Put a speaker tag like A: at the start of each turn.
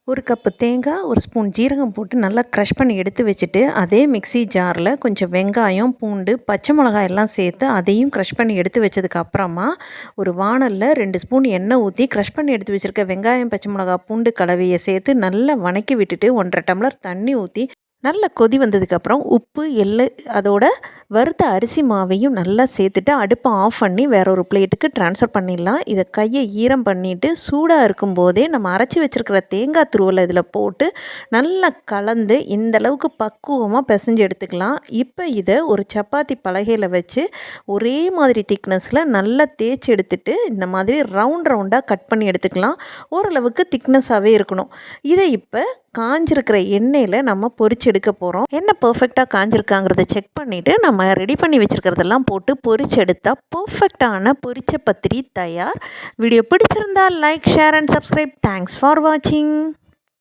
A: ஒரு கப்பு தேங்காய், ஒரு ஸ்பூன் ஜீரகம் போட்டு நல்லா க்ரஷ் பண்ணி எடுத்து வச்சுட்டு, அதே மிக்ஸி ஜாரில் கொஞ்சம் வெங்காயம், பூண்டு, பச்சை மிளகாய் எல்லாம் சேர்த்து அதையும் க்ரஷ் பண்ணி எடுத்து வச்சதுக்கு அப்புறமா ஒரு வாணலில் 2 ஸ்பூன் எண்ணெய் ஊற்றி க்ரஷ் பண்ணி எடுத்து வச்சுருக்க வெங்காயம், பச்சை மிளகாய், பூண்டு கலவையை சேர்த்து நல்லா வணக்கி விட்டுட்டு 1 1/2 டம்ளர் தண்ணி ஊற்றி நல்லா கொதி வந்ததுக்கப்புறம் உப்பு, எள்ளு அதோட வறுத்த அரிசி மாவையும் நல்லா சேர்த்துட்டு அடுப்பை ஆஃப் பண்ணி வேற ஒரு பிளேட்டுக்கு ட்ரான்ஸ்ஃபர் பண்ணிடலாம். இதை கையை ஈரம் பண்ணிவிட்டு சூடாக இருக்கும்போதே நம்ம அரைச்சி வச்சுருக்கிற தேங்காய் துருவலை இதில் போட்டு நல்லா கலந்து இந்தளவுக்கு பக்குவமாக பிசைஞ்சு எடுத்துக்கலாம். இப்போ இதை ஒரு சப்பாத்தி பலகையில் வச்சு ஒரே மாதிரி திக்னஸில் நல்லா தேய்ச்சி எடுத்துட்டு இந்த மாதிரி ரவுண்டாக கட் பண்ணி எடுத்துக்கலாம். ஓரளவுக்கு திக்னஸாகவே இருக்கணும். இதை இப்போ காஞ்சிருக்கிற எண்ணெயில் நம்ம பொரிச்சு எடுக்க போகிறோம். எண்ணெய் பர்ஃபெக்டாக காஞ்சிருக்காங்கிறத செக் பண்ணிவிட்டு நம்ம ரெடி பண்ணி வச்சுருக்கிறதெல்லாம் போட்டு பொரிச்சு எடுத்தால் பர்ஃபெக்டான பொரிச்ச பத்திரி தயார். வீடியோ பிடிச்சிருந்தால் like, share and subscribe. Thanks for வாட்சிங்.